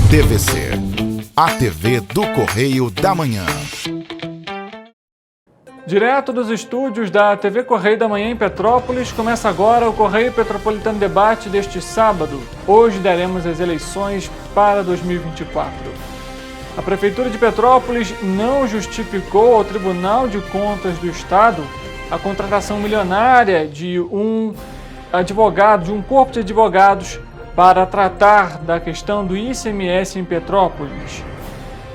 TVC, a TV do Correio da Manhã. Direto dos estúdios da TV Correio da Manhã em Petrópolis, começa agora o Correio Petropolitano Debate deste sábado. Hoje daremos as eleições para 2024. A Prefeitura de Petrópolis não justificou ao Tribunal de Contas do Estado a contratação milionária de um corpo de advogados para tratar da questão do ICMS em Petrópolis.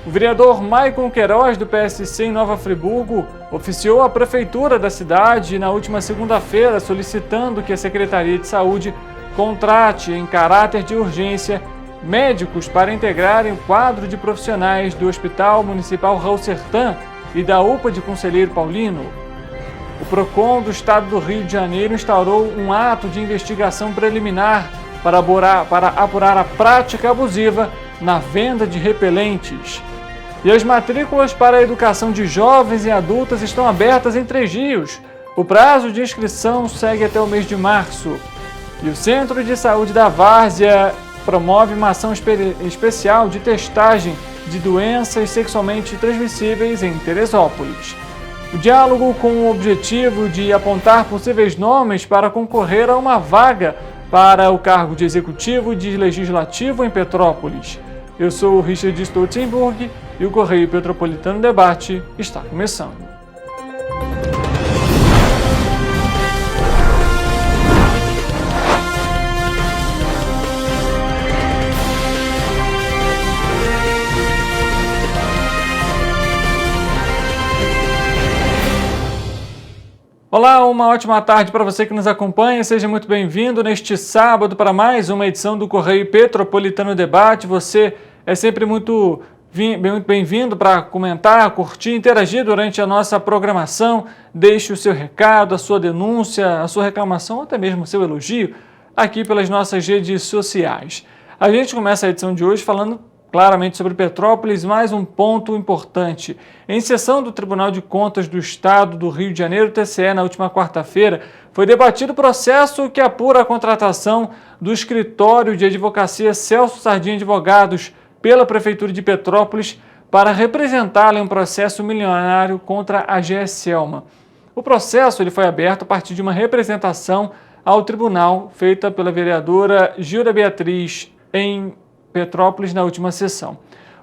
O vereador Maicon Queiroz, do PSC em Nova Friburgo, oficiou a prefeitura da cidade na última segunda-feira solicitando que a Secretaria de Saúde contrate, em caráter de urgência, médicos para integrarem o quadro de profissionais do Hospital Municipal Raul Sertã e da UPA de Conselheiro Paulino. O PROCON do Estado do Rio de Janeiro instaurou um ato de investigação preliminar para apurar a prática abusiva na venda de repelentes. E as matrículas para a educação de jovens e adultas estão abertas em 3 Rios. O prazo de inscrição segue até o mês de março. E o Centro de Saúde da Várzea promove uma ação especial de testagem de doenças sexualmente transmissíveis em Teresópolis. O diálogo com o objetivo de apontar possíveis nomes para concorrer a uma vaga para o cargo de executivo e de legislativo em Petrópolis. Eu sou o Richard Stoltenberg e o Correio Petropolitano Debate está começando. Olá, uma ótima tarde para você que nos acompanha. Seja muito bem-vindo neste sábado para mais uma edição do Correio Petropolitano Debate. Você é sempre muito bem-vindo para comentar, curtir, interagir durante a nossa programação. Deixe o seu recado, a sua denúncia, a sua reclamação ou até mesmo o seu elogio aqui pelas nossas redes sociais. A gente começa a edição de hoje falando claramente sobre Petrópolis, mais um ponto importante. Em sessão do Tribunal de Contas do Estado do Rio de Janeiro, TCE, na última quarta-feira, foi debatido o processo que apura a contratação do escritório de advocacia Celso Sardinha Advogados pela Prefeitura de Petrópolis para representá-la em um processo milionário contra a GE Celma. O processo foi aberto a partir de uma representação ao tribunal feita pela vereadora Gilda Beatriz em Petrópolis na última sessão.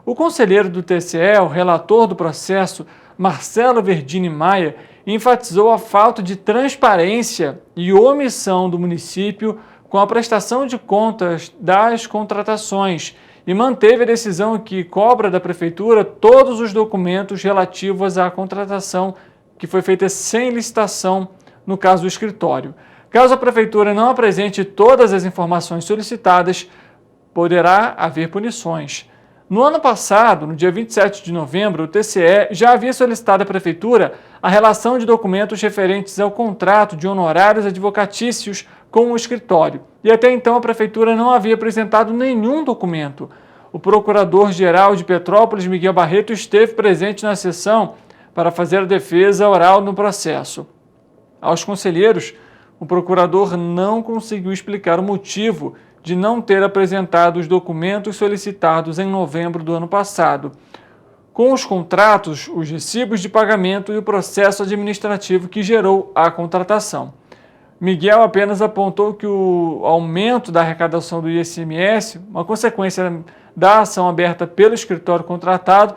O conselheiro do TCE, o relator do processo, Marcelo Verdini Maia, enfatizou a falta de transparência e omissão do município com a prestação de contas das contratações e manteve a decisão que cobra da prefeitura todos os documentos relativos à contratação que foi feita sem licitação no caso do escritório. Caso a prefeitura não apresente todas as informações solicitadas, poderá haver punições. No ano passado, no dia 27 de novembro, o TCE já havia solicitado à Prefeitura a relação de documentos referentes ao contrato de honorários advocatícios com o escritório. E até então a Prefeitura não havia apresentado nenhum documento. O Procurador-Geral de Petrópolis, Miguel Barreto, esteve presente na sessão para fazer a defesa oral no processo. Aos conselheiros, o procurador não conseguiu explicar o motivo de não ter apresentado os documentos solicitados em novembro do ano passado, com os contratos, os recibos de pagamento e o processo administrativo que gerou a contratação. Miguel apenas apontou que o aumento da arrecadação do ICMS, uma consequência da ação aberta pelo escritório contratado,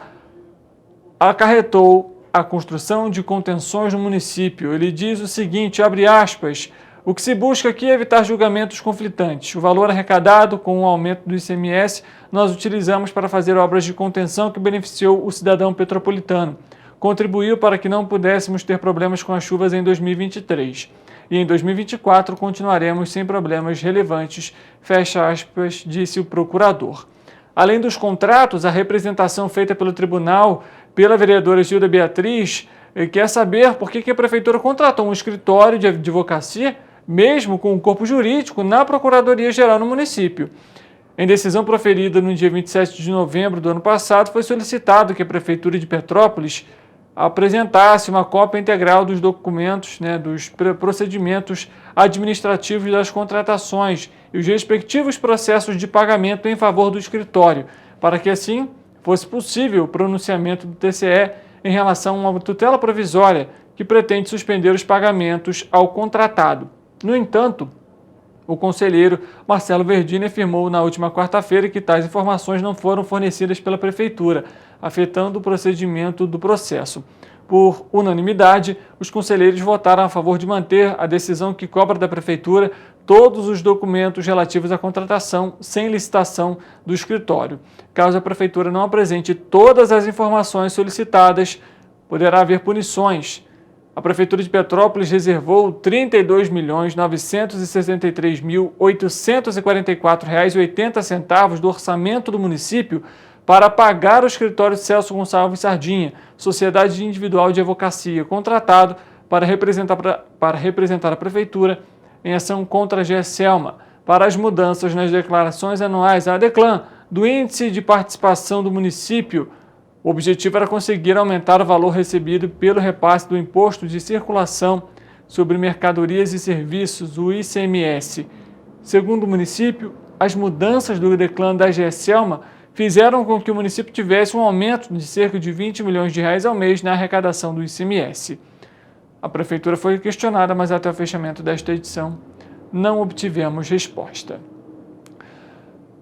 acarretou a construção de contenções no município. Ele diz o seguinte, abre aspas, o que se busca aqui é evitar julgamentos conflitantes. O valor arrecadado com o aumento do ICMS nós utilizamos para fazer obras de contenção que beneficiou o cidadão petropolitano. Contribuiu para que não pudéssemos ter problemas com as chuvas em 2023. E em 2024 continuaremos sem problemas relevantes, fecha aspas, disse o procurador. Além dos contratos, a representação feita pelo tribunal pela vereadora Gilda Beatriz quer saber por que a prefeitura contratou um escritório de advocacia mesmo com o corpo jurídico, na Procuradoria-Geral no município. Em decisão proferida no dia 27 de novembro do ano passado, foi solicitado que a Prefeitura de Petrópolis apresentasse uma cópia integral dos documentos, dos procedimentos administrativos das contratações e os respectivos processos de pagamento em favor do escritório, para que assim fosse possível o pronunciamento do TCE em relação a uma tutela provisória que pretende suspender os pagamentos ao contratado. No entanto, o conselheiro Marcelo Verdini afirmou na última quarta-feira que tais informações não foram fornecidas pela Prefeitura, afetando o procedimento do processo. Por unanimidade, os conselheiros votaram a favor de manter a decisão que cobra da Prefeitura todos os documentos relativos à contratação sem licitação do escritório. Caso a Prefeitura não apresente todas as informações solicitadas, poderá haver punições. A Prefeitura de Petrópolis reservou R$ 32.963.844,80 do orçamento do município para pagar o escritório de Celso Gonçalves Sardinha, sociedade individual de advocacia, contratado para representar a Prefeitura em ação contra a GESELMA, para as mudanças nas declarações anuais ADECLAN do índice de participação do município. O objetivo era conseguir aumentar o valor recebido pelo repasse do Imposto de Circulação sobre Mercadorias e Serviços, o ICMS. Segundo o município, as mudanças do ADECLAN da GESELMA fizeram com que o município tivesse um aumento de cerca de R$20 milhões ao mês na arrecadação do ICMS. A Prefeitura foi questionada, mas até o fechamento desta edição não obtivemos resposta.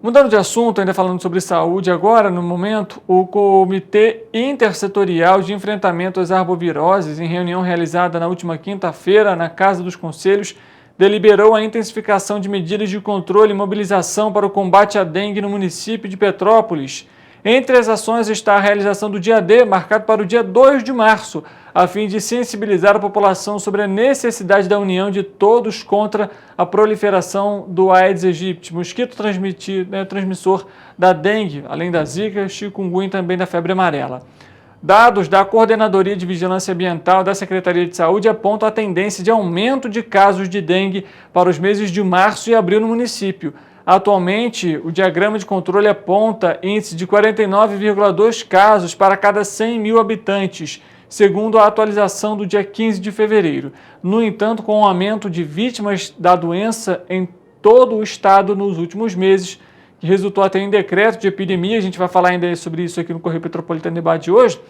Mudando de assunto, ainda falando sobre saúde, agora, no momento, o Comitê Intersetorial de Enfrentamento às Arboviroses, em reunião realizada na última quinta-feira na Casa dos Conselhos, deliberou a intensificação de medidas de controle e mobilização para o combate à dengue no município de Petrópolis. Entre as ações está a realização do Dia D, marcado para o dia 2 de março, a fim de sensibilizar a população sobre a necessidade da união de todos contra a proliferação do Aedes aegypti, mosquito transmissor da dengue, além da zika, chikungunya e também da febre amarela. Dados da Coordenadoria de Vigilância Ambiental da Secretaria de Saúde apontam a tendência de aumento de casos de dengue para os meses de março e abril no município. Atualmente, o diagrama de controle aponta índice de 49,2 casos para cada 100 mil habitantes, segundo a atualização do dia 15 de fevereiro. No entanto, com o aumento de vítimas da doença em todo o estado nos últimos meses, que resultou até em decreto de epidemia, a gente vai falar ainda sobre isso aqui no Correio Petropolitano Debate hoje,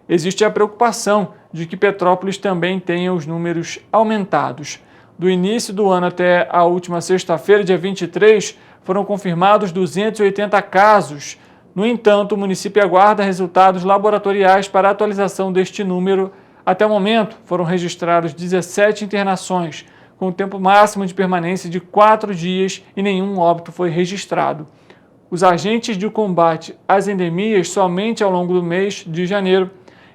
existe a preocupação de que Petrópolis também tenha os números aumentados. Do início do ano até a última sexta-feira, dia 23, foram confirmados 280 casos. No entanto, o município aguarda resultados laboratoriais para a atualização deste número. Até o momento, foram registrados 17 internações, com tempo máximo de permanência de 4 dias e nenhum óbito foi registrado. Os agentes de combate às endemias, somente ao longo do mês de janeiro,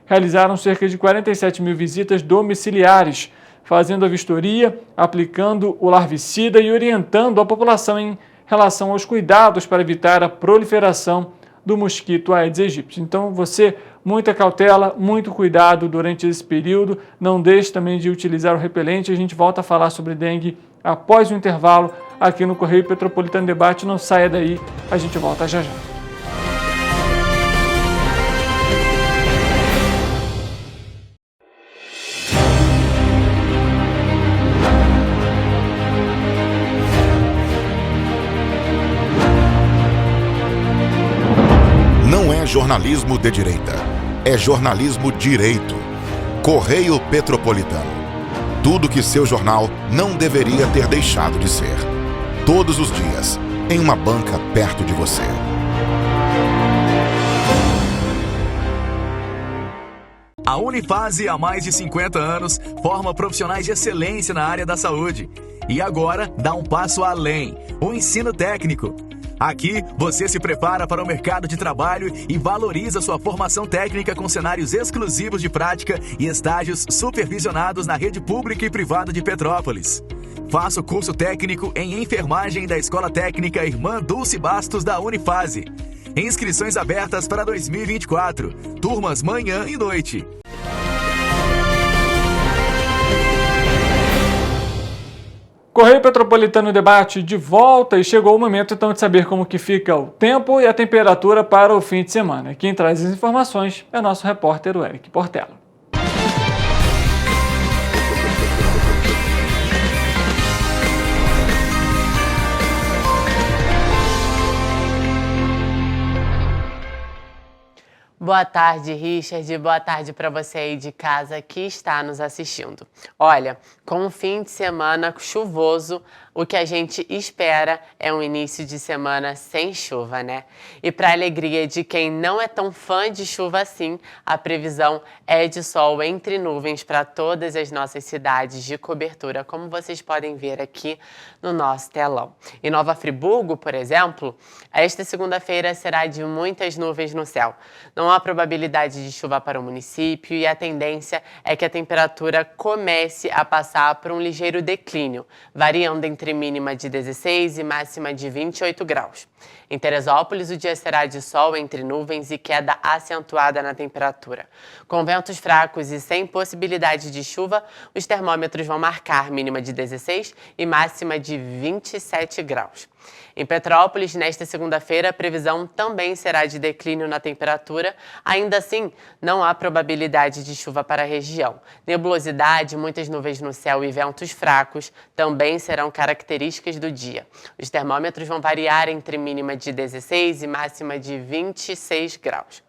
realizaram cerca de 47 mil visitas domiciliares, fazendo a vistoria, aplicando o larvicida e orientando a população em relação aos cuidados para evitar a proliferação do mosquito Aedes aegypti. Então, você, muita cautela, muito cuidado durante esse período. Não deixe também de utilizar o repelente. A gente volta a falar sobre dengue após o intervalo aqui no Correio Petropolitano Debate. Não saia daí, a gente volta já já. Jornalismo de direita. É jornalismo direito. Correio Petropolitano. Tudo que seu jornal não deveria ter deixado de ser. Todos os dias, em uma banca perto de você. A Unifase, há mais de 50 anos, forma profissionais de excelência na área da saúde. E agora, dá um passo além, o ensino técnico. Aqui, você se prepara para o mercado de trabalho e valoriza sua formação técnica com cenários exclusivos de prática e estágios supervisionados na rede pública e privada de Petrópolis. Faça o curso técnico em enfermagem da Escola Técnica Irmã Dulce Bastos da Unifase. Inscrições abertas para 2024. Turmas manhã e noite. Correio Petropolitano Debate de volta e chegou o momento então de saber como que fica o tempo e a temperatura para o fim de semana. Quem traz as informações é nosso repórter, o Eric Portela. Boa tarde, Richard. Boa tarde para você aí de casa que está nos assistindo. Olha, com um fim de semana chuvoso, o que a gente espera é um início de semana sem chuva, né? E para alegria de quem não é tão fã de chuva assim, a previsão é de sol entre nuvens para todas as nossas cidades de cobertura, como vocês podem ver aqui no nosso telão. Em Nova Friburgo, por exemplo, esta segunda-feira será de muitas nuvens no céu. Não há probabilidade de chuva para o município e a tendência é que a temperatura comece a passar por um ligeiro declínio, variando entre mínima de 16 e máxima de 28 graus. Em Teresópolis, o dia será de sol entre nuvens e queda acentuada na temperatura. Com ventos fracos e sem possibilidade de chuva, os termômetros vão marcar mínima de 16 e máxima de 27 graus. Em Petrópolis, nesta segunda-feira, a previsão também será de declínio na temperatura. Ainda assim, não há probabilidade de chuva para a região. Nebulosidade, muitas nuvens no céu e ventos fracos também serão características do dia. Os termômetros vão variar entre mínima de 16 e máxima de 26 graus.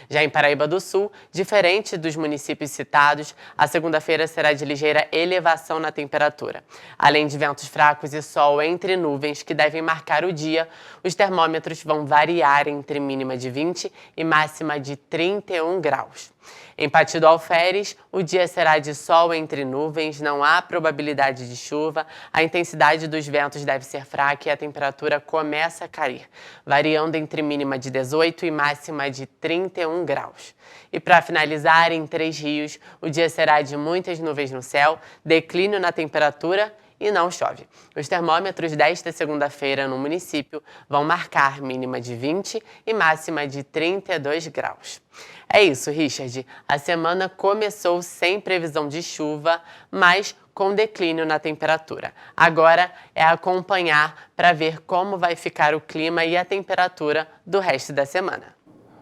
Já em Paraíba do Sul, diferente dos municípios citados, a segunda-feira será de ligeira elevação na temperatura. Além de ventos fracos e sol entre nuvens que devem marcar o dia, os termômetros vão variar entre mínima de 20 e máxima de 31 graus. Em Pati do Alferes, o dia será de sol entre nuvens, não há probabilidade de chuva, a intensidade dos ventos deve ser fraca e a temperatura começa a cair, variando entre mínima de 18 e máxima de 31 graus. E para finalizar, em Três Rios, o dia será de muitas nuvens no céu, declínio na temperatura e não chove. Os termômetros desta segunda-feira no município vão marcar mínima de 20 e máxima de 32 graus. É isso, Richard. A semana começou sem previsão de chuva, mas com declínio na temperatura. Agora é acompanhar para ver como vai ficar o clima e a temperatura do resto da semana.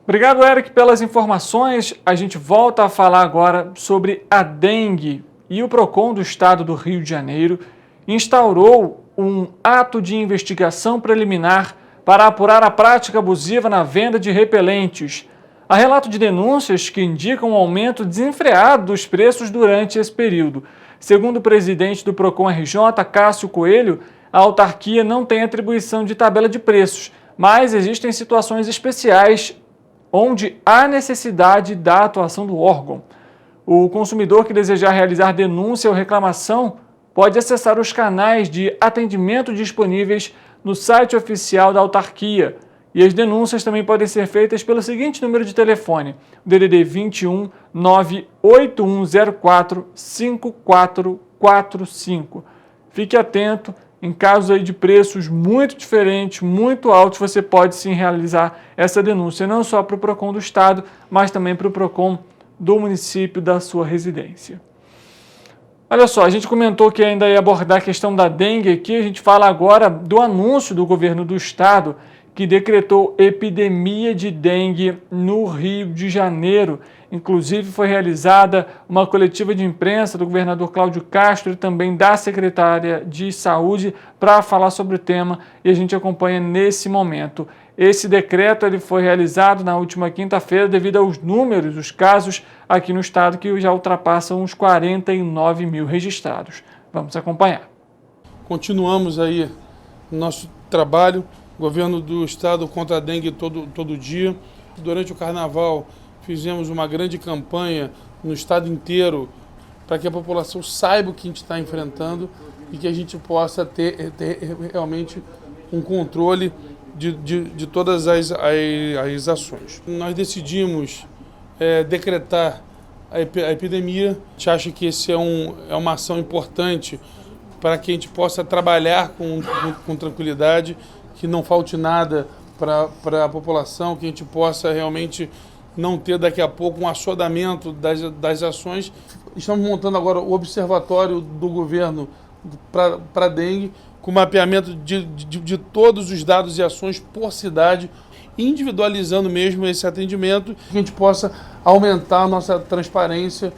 Obrigado, Eric, pelas informações. A gente volta a falar agora sobre a dengue. E o PROCON do estado do Rio de Janeiro instaurou um ato de investigação preliminar para apurar a prática abusiva na venda de repelentes. Há relato de denúncias que indicam um aumento desenfreado dos preços durante esse período. Segundo o presidente do PROCON RJ, Cássio Coelho, a autarquia não tem atribuição de tabela de preços, mas existem situações especiais onde há necessidade da atuação do órgão. O consumidor que desejar realizar denúncia ou reclamação pode acessar os canais de atendimento disponíveis no site oficial da autarquia. E as denúncias também podem ser feitas pelo seguinte número de telefone, DDD 21 98104 5445. Fique atento, em casos aí de preços muito diferentes, muito altos, você pode sim realizar essa denúncia, não só para o PROCON do estado, mas também para o PROCON do município da sua residência. Olha só, a gente comentou que ainda ia abordar a questão da dengue aqui, a gente fala agora do anúncio do governo do estado que decretou epidemia de dengue no Rio de Janeiro. Inclusive foi realizada uma coletiva de imprensa do governador Cláudio Castro e também da secretária de Saúde para falar sobre o tema e a gente acompanha nesse momento. Esse decreto ele foi realizado na última quinta-feira devido aos números, os casos aqui no estado que já ultrapassam os 49 mil registrados. Vamos acompanhar. Continuamos aí o nosso trabalho, governo do estado contra a dengue todo dia. Durante o carnaval fizemos uma grande campanha no estado inteiro para que a população saiba o que a gente está enfrentando e que a gente possa ter realmente um controle de todas as ações. Nós decidimos decretar a epidemia. A gente acha que esse é uma ação importante para que a gente possa trabalhar com tranquilidade, que não falte nada para a população, que a gente possa realmente não ter daqui a pouco um assodamento das ações. Estamos montando agora o observatório do governo para a dengue, com mapeamento de todos os dados e ações por cidade, individualizando mesmo esse atendimento, que a gente possa aumentar a nossa transparência,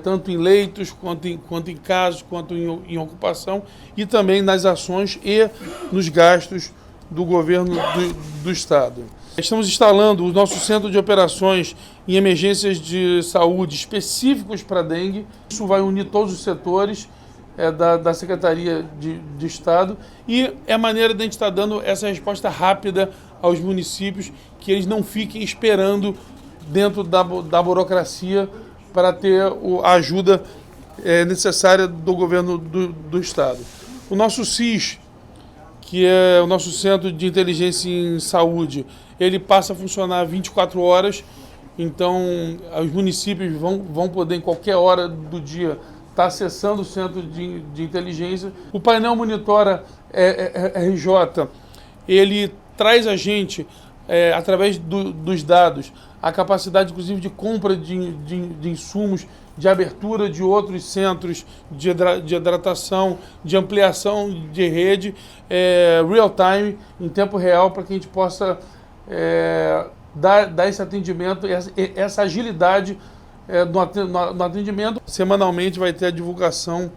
tanto em leitos, quanto em casos, quanto em ocupação, e também nas ações e nos gastos do governo do estado. Estamos instalando o nosso centro de operações em emergências de saúde específicos para dengue. Isso vai unir todos os setores da Secretaria de Estado e é a maneira de a gente estar dando essa resposta rápida aos municípios, que eles não fiquem esperando dentro da burocracia para ter a ajuda necessária do governo do Estado. O nosso CIS, que é o nosso Centro de Inteligência em Saúde, ele passa a funcionar 24 horas, então os municípios vão poder em qualquer hora do dia estar acessando o Centro de Inteligência. O painel Monitora RJ, ele traz a gente, através dos dados, a capacidade, inclusive, de compra de insumos, de abertura de outros centros de hidratação, de ampliação de rede, real time, em tempo real, para que a gente possa dar esse atendimento, essa agilidade no atendimento. Semanalmente vai ter a divulgação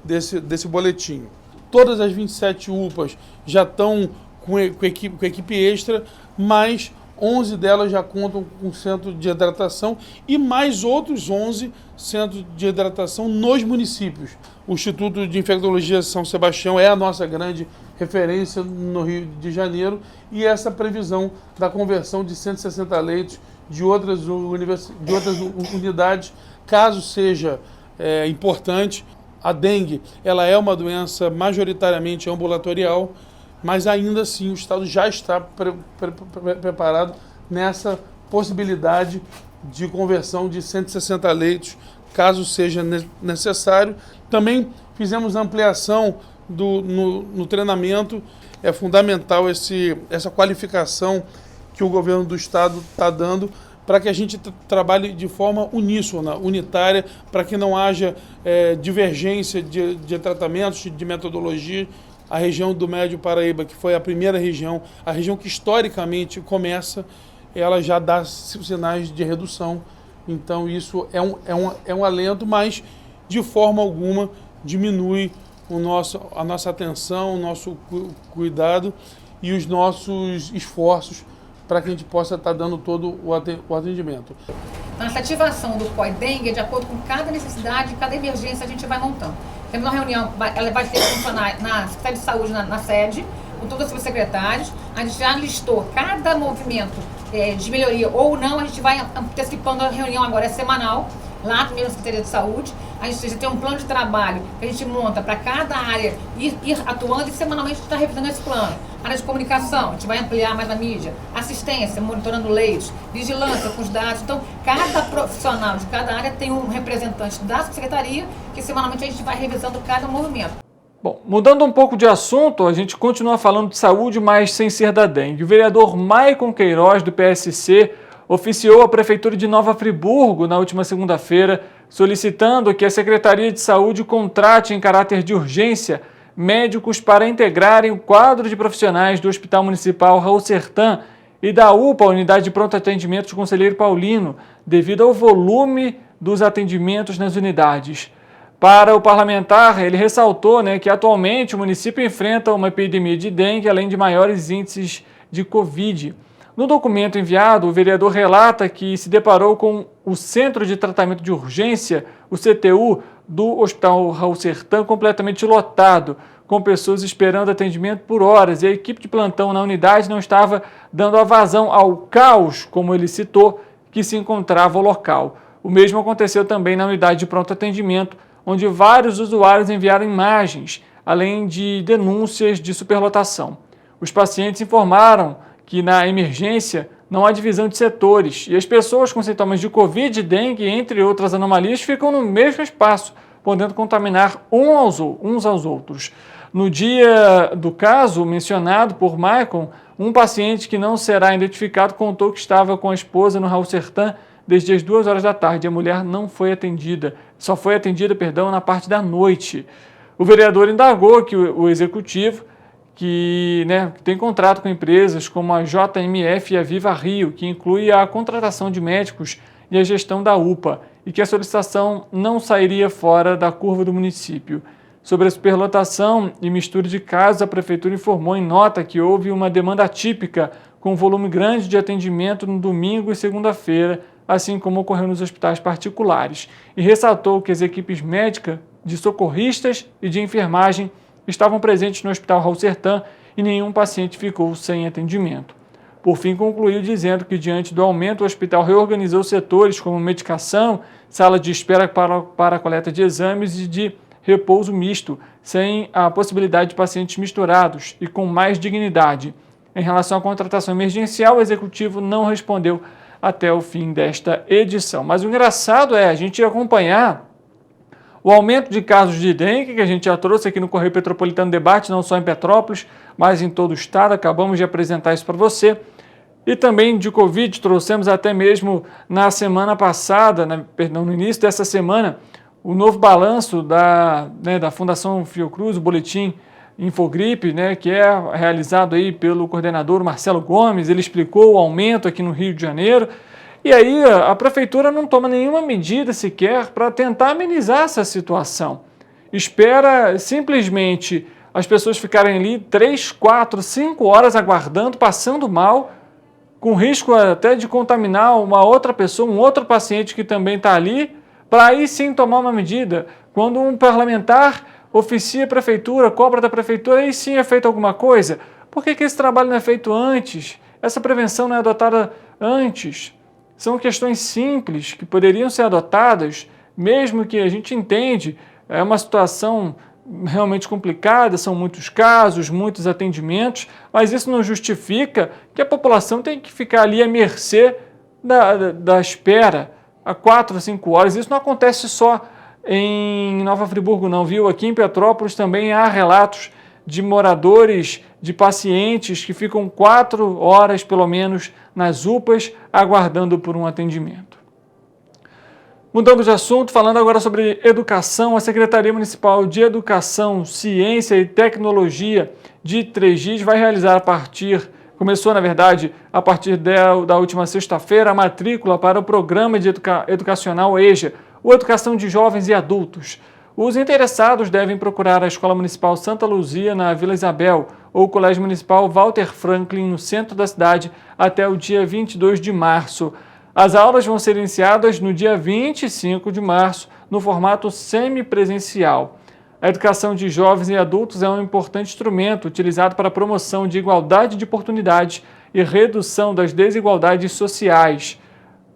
desse boletim. Todas as 27 UPAs já estão com equipe extra, mas 11 delas já contam com centro de hidratação e mais outros 11 centros de hidratação nos municípios. O Instituto de Infectologia São Sebastião é a nossa grande referência no Rio de Janeiro e essa previsão da conversão de 160 leitos de outras unidades, caso seja importante. A dengue, ela é uma doença majoritariamente ambulatorial, mas ainda assim o Estado já está preparado nessa possibilidade de conversão de 160 leitos, caso seja necessário. Também fizemos ampliação no treinamento. É fundamental essa qualificação que o governo do Estado está dando para que a gente trabalhe de forma uníssona, unitária, para que não haja divergência de tratamentos, de metodologia. A região do Médio Paraíba, que foi a primeira região, a região que historicamente começa, ela já dá sinais de redução. Então isso é um alento, mas de forma alguma diminui a nossa atenção, o nosso cuidado e os nossos esforços para que a gente possa estar dando todo o atendimento. Essa ativação do COI-Dengue é de acordo com cada necessidade, cada emergência a gente vai montando. Temos uma reunião, ela vai ter que funcionar na Secretaria de Saúde, na sede, com todos os subsecretários. A gente já listou cada movimento de melhoria ou não, a gente vai antecipando a reunião agora, é semanal, lá mesmo na Secretaria de Saúde. A gente já tem um plano de trabalho que a gente monta para cada área ir atuando e semanalmente a gente está revisando esse plano. Área de comunicação, a gente vai ampliar mais a mídia, assistência, monitorando leitos, vigilância com os dados. Então, cada profissional de cada área tem um representante da secretaria que semanalmente a gente vai revisando cada movimento. Bom, mudando um pouco de assunto, a gente continua falando de saúde, mas sem ser da dengue. O vereador Maicon Queiroz, do PSC, oficiou a Prefeitura de Nova Friburgo na última segunda-feira, solicitando que a Secretaria de Saúde contrate em caráter de urgência médicos para integrarem o quadro de profissionais do Hospital Municipal Raul Sertã e da UPA, Unidade de Pronto Atendimento de Conselheiro Paulino, devido ao volume dos atendimentos nas unidades. Para o parlamentar, ele ressaltou que atualmente o município enfrenta uma epidemia de dengue, além de maiores índices de Covid. No documento enviado, o vereador relata que se deparou com o Centro de Tratamento de Urgência, o CTU, do Hospital Raul Sertã completamente lotado, com pessoas esperando atendimento por horas, e a equipe de plantão na unidade não estava dando a vazão ao caos, como ele citou, que se encontrava o local. O mesmo aconteceu também na unidade de pronto atendimento, onde vários usuários enviaram imagens, além de denúncias de superlotação. Os pacientes informaram que na emergência não há divisão de setores e as pessoas com sintomas de Covid, dengue, entre outras anomalias, ficam no mesmo espaço, podendo contaminar uns aos outros. No dia do caso mencionado por Maicon, um paciente que não será identificado contou que estava com a esposa no Raul Sertã desde as 2 horas da tarde. A mulher não foi atendida, só foi atendida, na parte da noite. O vereador indagou que o executivo, que tem contrato com empresas como a JMF e a Viva Rio, que inclui a contratação de médicos e a gestão da UPA, e que a solicitação não sairia fora da curva do município. Sobre a superlotação e mistura de casos, a Prefeitura informou em nota que houve uma demanda atípica com volume grande de atendimento no domingo e segunda-feira, assim como ocorreu nos hospitais particulares, e ressaltou que as equipes médicas, de socorristas e de enfermagem estavam presentes no Hospital Raul Sertã e nenhum paciente ficou sem atendimento. Por fim, concluiu dizendo que, diante do aumento, o hospital reorganizou setores como medicação, sala de espera para a coleta de exames e de repouso misto, sem a possibilidade de pacientes misturados e com mais dignidade. Em relação à contratação emergencial, o executivo não respondeu até o fim desta edição. Mas o engraçado é a gente acompanhar o aumento de casos de dengue, que a gente já trouxe aqui no Correio Petropolitano Debate, não só em Petrópolis, mas em todo o estado. Acabamos de apresentar isso para você. E também de Covid, trouxemos até mesmo na semana passada, no início dessa semana, o novo balanço da Fundação Fiocruz, o boletim Infogripe, que é realizado aí pelo coordenador Marcelo Gomes. Ele explicou o aumento aqui no Rio de Janeiro. E aí a prefeitura não toma nenhuma medida sequer para tentar amenizar essa situação. Espera simplesmente as pessoas ficarem ali 3, 4, 5 horas aguardando, passando mal, com risco até de contaminar uma outra pessoa, um outro paciente que também está ali, para aí sim tomar uma medida. Quando um parlamentar oficia a prefeitura, cobra da prefeitura, aí sim é feita alguma coisa. Por que esse trabalho não é feito antes? Essa prevenção não é adotada antes? São questões simples que poderiam ser adotadas, mesmo que a gente entende, é uma situação realmente complicada, são muitos casos, muitos atendimentos, mas isso não justifica que a população tenha que ficar ali à mercê da espera há 4 ou 5 horas. Isso não acontece só em Nova Friburgo não, viu? Aqui em Petrópolis também há relatos de moradores, de pacientes que ficam 4 horas pelo menos nas UPAs aguardando por um atendimento. Mudando de assunto, falando agora sobre educação, a Secretaria Municipal de Educação, Ciência e Tecnologia de Três vai realizar começou na verdade a partir da última sexta-feira a matrícula para o Programa Educacional EJA, o Educação de Jovens e Adultos. Os interessados devem procurar a Escola Municipal Santa Luzia, na Vila Isabel, ou o Colégio Municipal Walter Franklin, no centro da cidade, até o dia 22 de março. As aulas vão ser iniciadas no dia 25 de março, no formato semipresencial. A educação de jovens e adultos é um importante instrumento utilizado para a promoção de igualdade de oportunidades e redução das desigualdades sociais.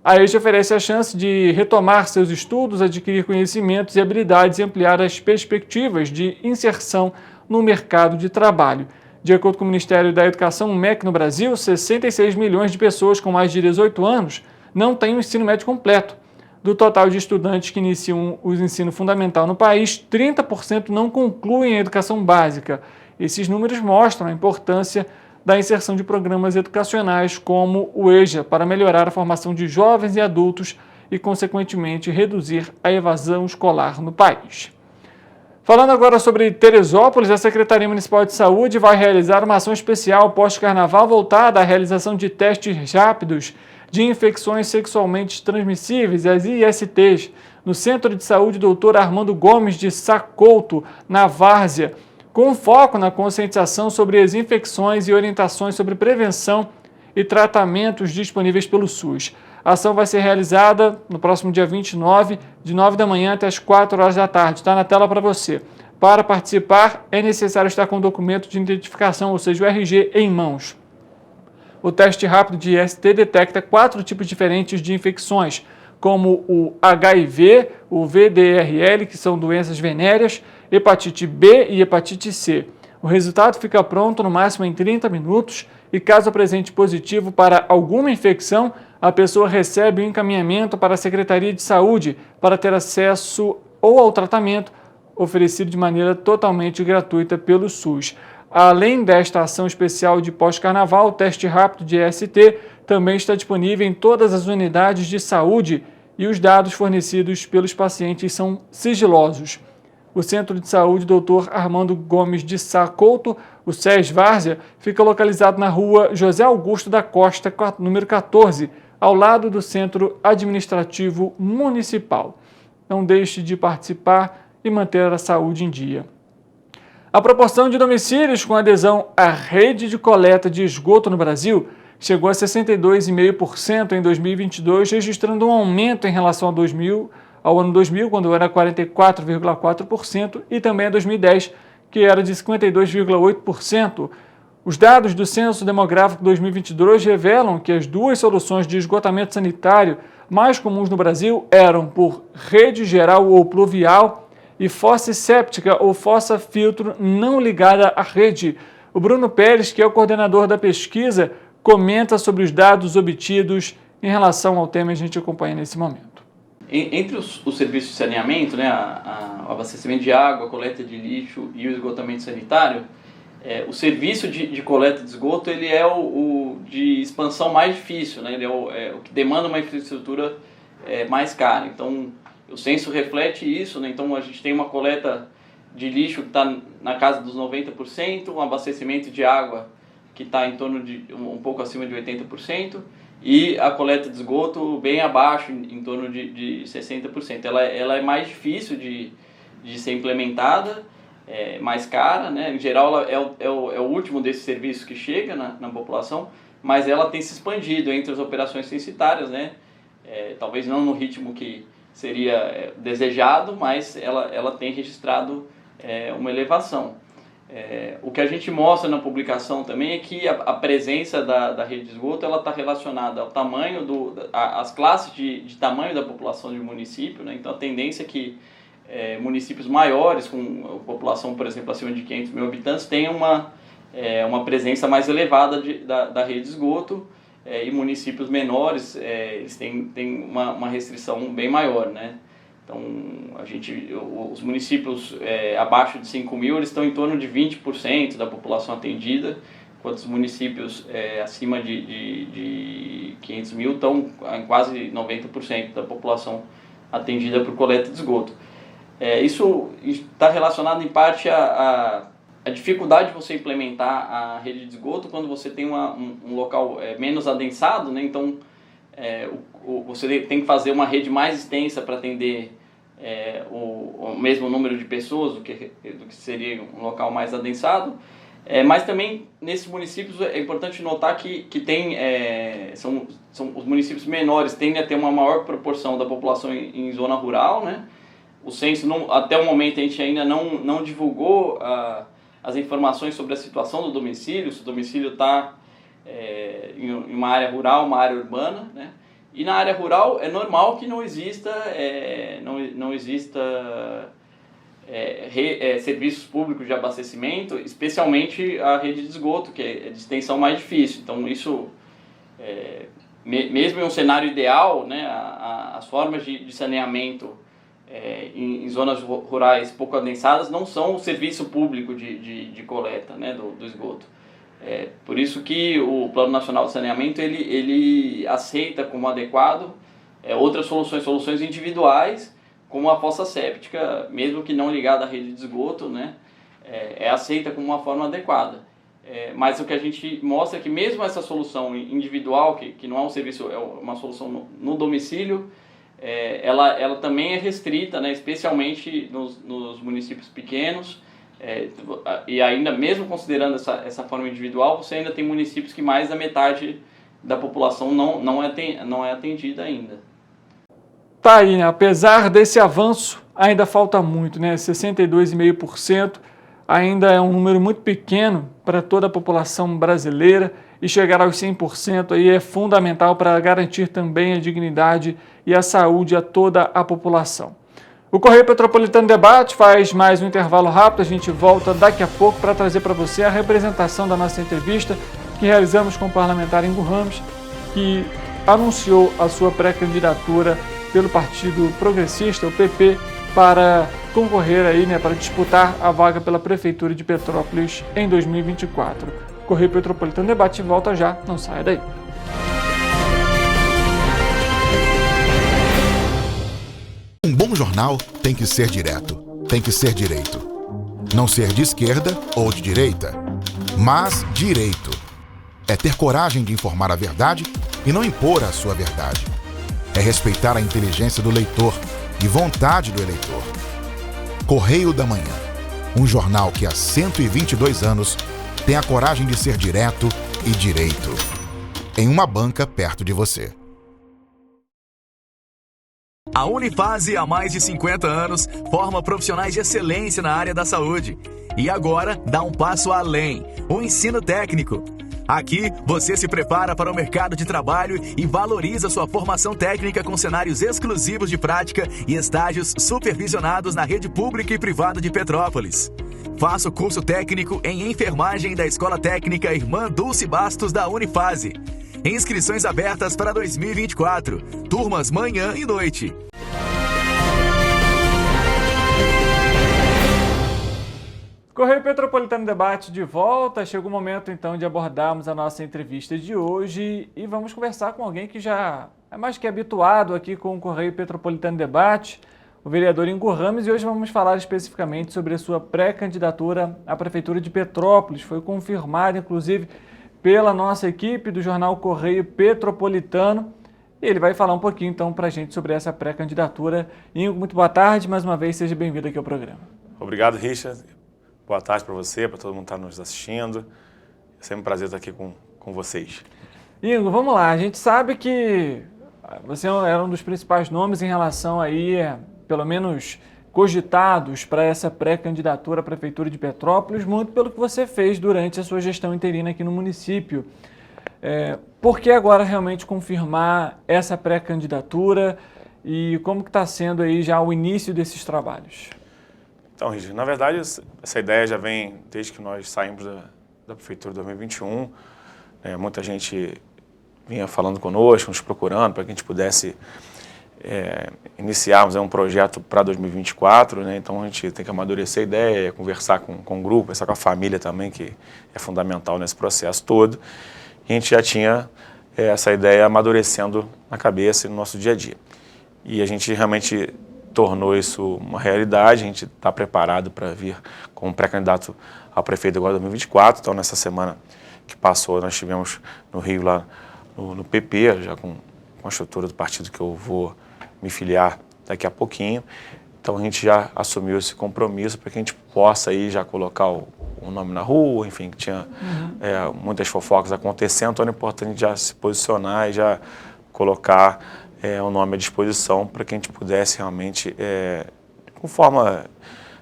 A EJA oferece a chance de retomar seus estudos, adquirir conhecimentos e habilidades e ampliar as perspectivas de inserção no mercado de trabalho. De acordo com o Ministério da Educação, o MEC no Brasil, 66 milhões de pessoas com mais de 18 anos não têm o ensino médio completo. Do total de estudantes que iniciam o ensino fundamental no país, 30% não concluem a educação básica. Esses números mostram a importância da inserção de programas educacionais como o EJA para melhorar a formação de jovens e adultos e, consequentemente, reduzir a evasão escolar no país. Falando agora sobre Teresópolis, a Secretaria Municipal de Saúde vai realizar uma ação especial pós-carnaval voltada à realização de testes rápidos de infecções sexualmente transmissíveis, as ISTs, no Centro de Saúde Dr. Armando Gomes de Sacouto, na Várzea, com foco na conscientização sobre as infecções e orientações sobre prevenção e tratamentos disponíveis pelo SUS. A ação vai ser realizada no próximo dia 29, de 9 da manhã até as 4 horas da tarde. Está na tela para você. Para participar, é necessário estar com o documento de identificação, ou seja, o RG, em mãos. O teste rápido de IST detecta 4 tipos diferentes de infecções, como o HIV, o VDRL, que são doenças venéreas, hepatite B e hepatite C. O resultado fica pronto no máximo em 30 minutos e, caso apresente positivo para alguma infecção, a pessoa recebe o encaminhamento para a Secretaria de Saúde para ter acesso ou ao tratamento oferecido de maneira totalmente gratuita pelo SUS. Além desta ação especial de pós-carnaval, o teste rápido de IST também está disponível em todas as unidades de saúde e os dados fornecidos pelos pacientes são sigilosos. O Centro de Saúde Dr. Armando Gomes de Sacouto, o SES Várzea, fica localizado na rua José Augusto da Costa, número 14, ao lado do Centro Administrativo Municipal. Não deixe de participar e manter a saúde em dia. A proporção de domicílios com adesão à rede de coleta de esgoto no Brasil chegou a 62,5% em 2022, registrando um aumento em relação ao ano 2000, quando era 44,4%, e também a 2010, que era de 52,8%. Os dados do Censo Demográfico 2022 revelam que as duas soluções de esgotamento sanitário mais comuns no Brasil eram por rede geral ou pluvial e fossa séptica ou fossa filtro não ligada à rede. O Bruno Pérez, que é o coordenador da pesquisa, comenta sobre os dados obtidos em relação ao tema que a gente acompanha nesse momento. Entre os serviços de saneamento, né, o abastecimento de água, a coleta de lixo e o esgotamento sanitário, o serviço de coleta de esgoto ele é o de expansão mais difícil, né? Ele é o que demanda uma infraestrutura mais cara. Então, o censo reflete isso, né? Então, a gente tem uma coleta de lixo que está na casa dos 90%, um abastecimento de água que está em torno de um pouco acima de 80%, e a coleta de esgoto bem abaixo, em torno de 60%. Ela é mais difícil de ser implementada, mais cara, né? Em geral, ela é o último desses serviços que chega na população, mas ela tem se expandido entre as operações censitárias, né? Talvez não no ritmo que seria desejado, mas ela tem registrado uma elevação. O que a gente mostra na publicação também é que a presença da rede de esgoto está relacionada ao tamanho, às classes de tamanho da população de município, né? Então a tendência é que municípios maiores, com população, por exemplo, acima de 500 mil habitantes, tenham uma presença mais elevada da rede de esgoto, e municípios menores eles têm uma restrição bem maior, né? Então, os municípios abaixo de 5 mil eles estão em torno de 20% da população atendida, enquanto os municípios acima de 500 mil estão em quase 90% da população atendida por coleta de esgoto. Isso está relacionado em parte à dificuldade de você implementar a rede de esgoto quando você tem um local menos adensado, né? Então você tem que fazer uma rede mais extensa para atender o mesmo número de pessoas do que seria um local mais adensado. Mas também nesses municípios é importante notar que tem, são os municípios menores tendem a ter uma maior proporção da população em zona rural, né? O censo, até o momento, a gente ainda não divulgou as informações sobre a situação do domicílio, se o domicílio está em uma área rural, uma área urbana, né? E na área rural é normal que não exista serviços públicos de abastecimento, especialmente a rede de esgoto, que é de extensão mais difícil. Então isso, mesmo em um cenário ideal, né, as formas de saneamento em zonas rurais pouco adensadas não são o serviço público de coleta, né, do esgoto. Por isso que o Plano Nacional de Saneamento ele aceita como adequado outras soluções individuais, como a fossa séptica, mesmo que não ligada à rede de esgoto, né, é aceita como uma forma adequada. Mas o que a gente mostra é que mesmo essa solução individual, que não é um serviço, é uma solução no domicílio, ela também é restrita, né, especialmente nos municípios pequenos, e ainda mesmo considerando essa forma individual, você ainda tem municípios que mais da metade da população não é atendida ainda. Tá aí, né? Apesar desse avanço, ainda falta muito, né? 62,5% ainda é um número muito pequeno para toda a população brasileira, e chegar aos 100% aí é fundamental para garantir também a dignidade e a saúde a toda a população. O Correio Petropolitano Debate faz mais um intervalo rápido, a gente volta daqui a pouco para trazer para você a representação da nossa entrevista que realizamos com o parlamentar Ingo Ramos, que anunciou a sua pré-candidatura pelo Partido Progressista, o PP, para concorrer aí, né, para disputar a vaga pela Prefeitura de Petrópolis em 2024. Correio Petropolitano Debate volta já, não saia daí. Um bom jornal tem que ser direto, tem que ser direito. Não ser de esquerda ou de direita, mas direito. É ter coragem de informar a verdade e não impor a sua verdade. É respeitar a inteligência do leitor e vontade do eleitor. Correio da Manhã, um jornal que há 122 anos tem a coragem de ser direto e direito. em uma banca perto de você. A Unifase, há mais de 50 anos, forma profissionais de excelência na área da saúde. E agora dá um passo além, o ensino técnico. Aqui, você se prepara para o mercado de trabalho e valoriza sua formação técnica com cenários exclusivos de prática e estágios supervisionados na rede pública e privada de Petrópolis. Faça o curso técnico em enfermagem da Escola Técnica Irmã Dulce Bastos da Unifase. Inscrições abertas para 2024. Turmas manhã e noite. Correio Petropolitano Debate de volta. Chegou o momento então de abordarmos a nossa entrevista de hoje e vamos conversar com alguém que já é mais que habituado aqui com o Correio Petropolitano Debate, o vereador Ingo Rames, e hoje vamos falar especificamente sobre a sua pré-candidatura à Prefeitura de Petrópolis. Foi confirmado, inclusive, pela nossa equipe do jornal Correio Petropolitano. E ele vai falar um pouquinho então para a gente sobre essa pré-candidatura. Ingo, muito boa tarde, mais uma vez seja bem-vindo aqui ao programa. Obrigado, Richard. Boa tarde para você, para todo mundo que está nos assistindo. É sempre um prazer estar aqui com vocês. Ingo, vamos lá. A gente sabe que você era um dos principais nomes em relação aí, pelo menos cogitados para essa pré-candidatura à Prefeitura de Petrópolis, muito pelo que você fez durante a sua gestão interina aqui no município. Por que agora realmente confirmar essa pré-candidatura e como que está sendo aí já o início desses trabalhos? Então, Richard, na verdade, essa ideia já vem desde que nós saímos da Prefeitura de 2021. Muita gente vinha falando conosco, nos procurando para que a gente pudesse iniciarmos um projeto para 2024. Né? Então, a gente tem que amadurecer a ideia, conversar com o grupo, conversar com a família também, que é fundamental nesse processo todo. E a gente já tinha essa ideia amadurecendo na cabeça e no nosso dia a dia. E a gente realmente tornou isso uma realidade. A gente está preparado para vir como pré-candidato ao prefeito agora em 2024. Então, nessa semana que passou, nós estivemos no Rio, lá no PP, já com a estrutura do partido que eu vou me filiar daqui a pouquinho. Então, a gente já assumiu esse compromisso para que a gente possa aí já colocar o nome na rua, enfim, que tinha muitas fofocas acontecendo. Então, é importante já se posicionar e já colocar o nome à disposição para que a gente pudesse realmente, com forma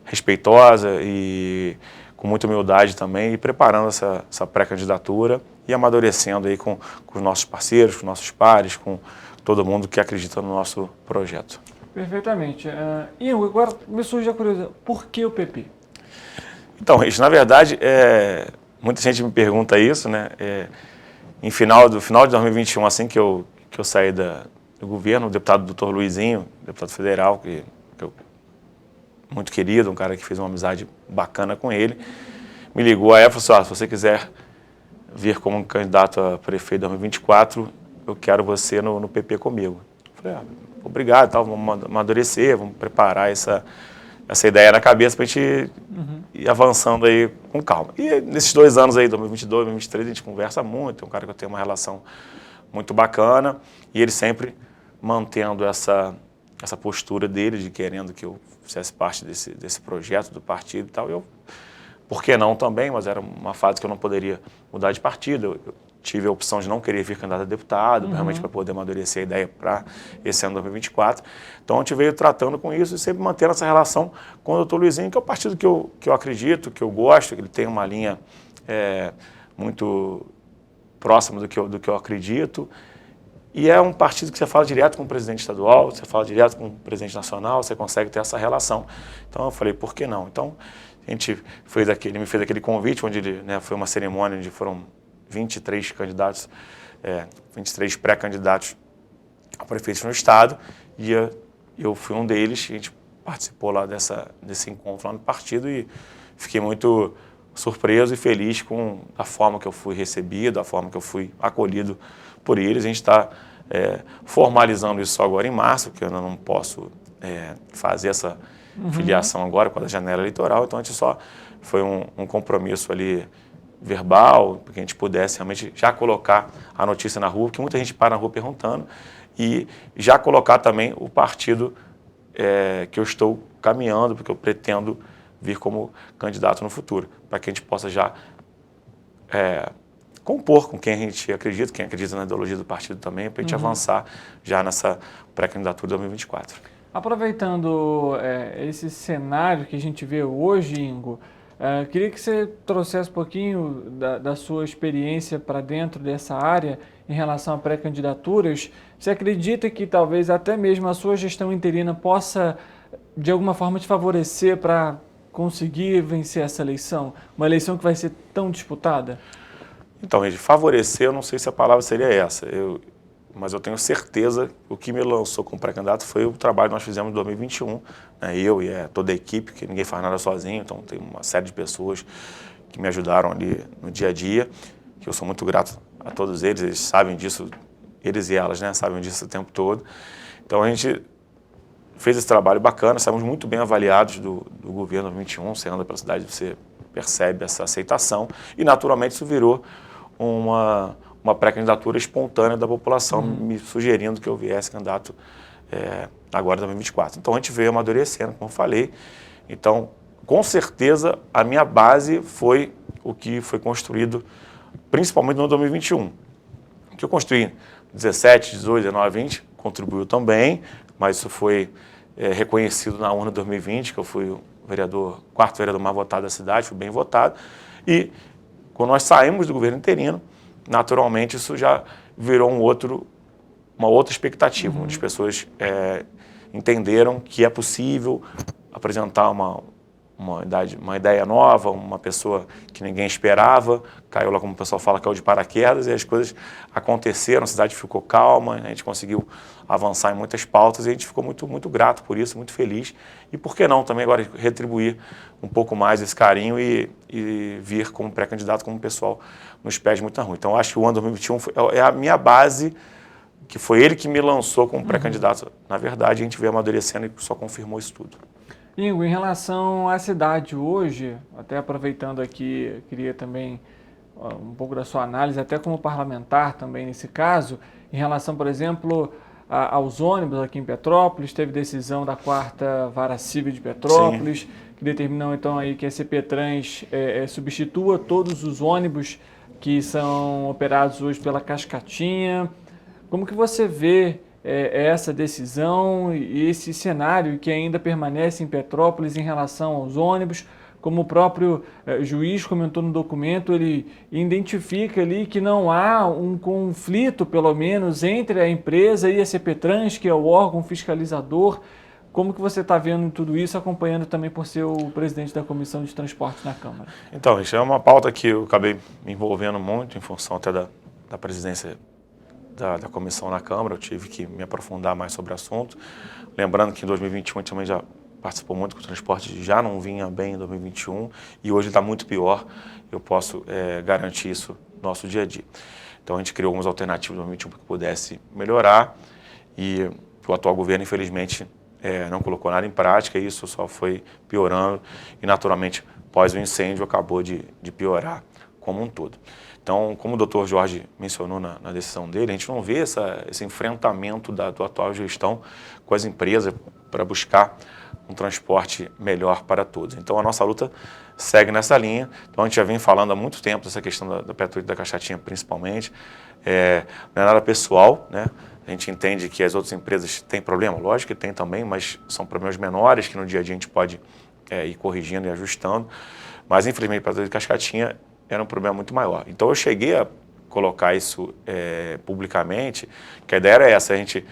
respeitosa e com muita humildade também, ir preparando essa pré-candidatura e amadurecendo aí com os nossos parceiros, com os nossos pares, com todo mundo que acredita no nosso projeto. Perfeitamente. Ingo, agora me surge a curiosidade, por que o PP? Então, Rich, na verdade, muita gente me pergunta isso, né? Em final de 2021, assim que eu saí do governo, o deputado Dr. Luizinho, deputado federal, que eu, muito querido, um cara que fez uma amizade bacana com ele, me ligou aí e falou assim: se você quiser vir como candidato a prefeito de 2024, eu quero você no PP comigo. Eu falei, obrigado, tal, vamos amadurecer, vamos preparar essa ideia na cabeça para a gente ir avançando aí com calma. E nesses 2 anos aí, 2022, 2023, a gente conversa muito, é um cara que eu tenho uma relação muito bacana, e ele sempre mantendo essa postura dele de querendo que eu fizesse parte desse projeto do partido e tal. Eu, por que não também, mas era uma fase que eu não poderia mudar de partido. Eu tive a opção de não querer vir candidato a deputado, realmente para poder amadurecer a ideia para esse ano 2024. Então a gente veio tratando com isso e sempre mantendo essa relação com o doutor Luizinho, que é o partido que eu acredito, que eu gosto, que ele tem uma linha muito próxima do que eu acredito. E é um partido que você fala direto com o presidente estadual, você fala direto com o presidente nacional, você consegue ter essa relação. Então eu falei, por que não? Então ele me fez aquele convite, onde foi uma cerimônia onde foram 23 candidatos, 23 pré-candidatos a prefeito no estado, e eu fui um deles. A gente participou lá desse encontro lá no partido e fiquei muito surpreso e feliz com a forma que eu fui recebido, a forma que eu fui acolhido por eles. A gente está formalizando isso só agora em março, porque eu ainda não posso fazer essa filiação agora com a janela eleitoral. Então a gente só foi um compromisso ali verbal, para que a gente pudesse realmente já colocar a notícia na rua, porque muita gente para na rua perguntando, e já colocar também o partido que eu estou caminhando, porque eu pretendo vir como candidato no futuro, para que a gente possa já compor com quem a gente acredita, quem acredita na ideologia do partido também, para a gente avançar já nessa pré-candidatura de 2024. Aproveitando esse cenário que a gente vê hoje, Ingo, queria que você trouxesse um pouquinho da sua experiência para dentro dessa área em relação a pré-candidaturas. Você acredita que talvez até mesmo a sua gestão interina possa, de alguma forma, te favorecer para conseguir vencer essa eleição? Uma eleição que vai ser tão disputada? Então, gente, favorecer, eu não sei se a palavra seria essa, mas eu tenho certeza que o que me lançou como pré-candidato foi o trabalho que nós fizemos em 2021, né, eu e toda a equipe, que ninguém faz nada sozinho, então tem uma série de pessoas que me ajudaram ali no dia a dia, que eu sou muito grato a todos eles sabem disso, eles e elas, né, sabem disso o tempo todo. Então a gente fez esse trabalho bacana, saímos muito bem avaliados do governo 2021, você anda pela cidade, você percebe essa aceitação e naturalmente isso virou uma pré-candidatura espontânea da população me sugerindo que eu viesse candidato agora em 2024. Então a gente veio amadurecendo, como eu falei. Então, com certeza, a minha base foi o que foi construído, principalmente no 2021. O que eu construí em 17, 18, 19, 20, contribuiu também, mas isso foi reconhecido na urna 2020, que eu fui o quarto vereador mais votado da cidade, fui bem votado. E quando nós saímos do governo interino, naturalmente isso já virou uma outra expectativa, onde as pessoas entenderam que é possível apresentar uma ideia nova, uma pessoa que ninguém esperava, caiu lá, como o pessoal fala, caiu de paraquedas, e as coisas aconteceram, a cidade ficou calma, a gente conseguiu avançar em muitas pautas, e a gente ficou muito, muito grato por isso, muito feliz, e por que não também agora retribuir um pouco mais esse carinho e vir como pré-candidato, como o pessoal nos pede muito na rua. Então, acho que o ano 2021 é a minha base, que foi ele que me lançou como pré-candidato. Na verdade, a gente veio amadurecendo e só confirmou isso tudo. Ingo, em relação à cidade hoje, até aproveitando aqui, queria também um pouco da sua análise, até como parlamentar também nesse caso, em relação, por exemplo, aos ônibus aqui em Petrópolis, teve decisão da 4ª Vara Civil de Petrópolis, sim, que determinou então aí que a CPTrans substitua todos os ônibus que são operados hoje pela Cascatinha. Como que você vê essa decisão e esse cenário que ainda permanece em Petrópolis em relação aos ônibus? Como o próprio juiz comentou no documento, ele identifica ali que não há um conflito, pelo menos, entre a empresa e a CPTrans, que é o órgão fiscalizador. Como que você está vendo tudo isso, acompanhando também por ser o presidente da Comissão de Transportes na Câmara? Então, isso é uma pauta que eu acabei me envolvendo muito, em função até da presidência da comissão na Câmara, eu tive que me aprofundar mais sobre o assunto. Lembrando que em 2021 a gente também já participou muito, que o transporte já não vinha bem em 2021 e hoje está muito pior, eu posso garantir isso no nosso dia a dia. Então a gente criou algumas alternativas em 2021 para que pudesse melhorar e o atual governo, infelizmente, não colocou nada em prática e isso só foi piorando e, naturalmente, após o incêndio, acabou de piorar como um todo. Então, como o doutor Jorge mencionou na decisão dele, a gente não vê esse enfrentamento da atual gestão com as empresas para buscar um transporte melhor para todos. Então, a nossa luta segue nessa linha. Então, a gente já vem falando há muito tempo dessa questão da Petrolita da Cascatinha, principalmente. Não é nada pessoal, né? A gente entende que as outras empresas têm problema, lógico que tem também, mas são problemas menores que no dia a dia a gente pode ir corrigindo e ajustando. Mas, infelizmente, a Petrolita da Cascatinha era um problema muito maior. Então, eu cheguei a colocar isso publicamente, que a ideia era essa, a gente,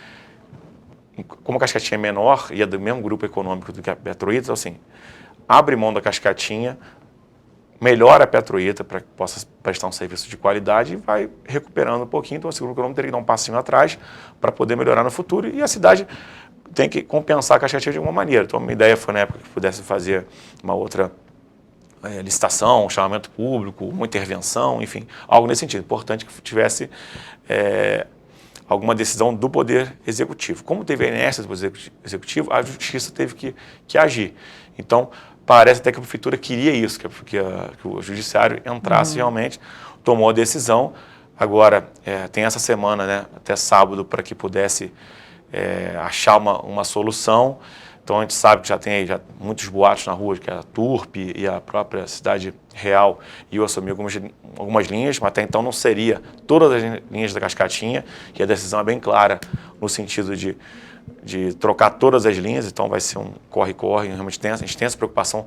como a Cascatinha é menor e é do mesmo grupo econômico do que a Petrolita, então, assim, abre mão da Cascatinha, melhora a Petrolita para que possa prestar um serviço de qualidade e vai recuperando um pouquinho, então, o grupo econômico teria que dar um passinho atrás para poder melhorar no futuro e a cidade tem que compensar a Cascatinha de alguma maneira. Então, a minha ideia foi, na época, que pudesse fazer uma outra licitação, chamamento público, uma intervenção, enfim, algo nesse sentido. Importante que tivesse alguma decisão do Poder Executivo. Como teve a inércia do Poder Executivo, a Justiça teve que agir. Então, parece até que a Prefeitura queria isso, que o Judiciário entrasse realmente, tomou a decisão. Agora, tem essa semana, né, até sábado, para que pudesse achar uma solução. Então a gente sabe que já tem aí muitos boatos na rua, que a Turp e a própria Cidade Real iam assumir algumas linhas, mas até então não seria todas as linhas da Cascatinha, e a decisão é bem clara no sentido de trocar todas as linhas, então vai ser um corre-corre, realmente a gente tem essa preocupação.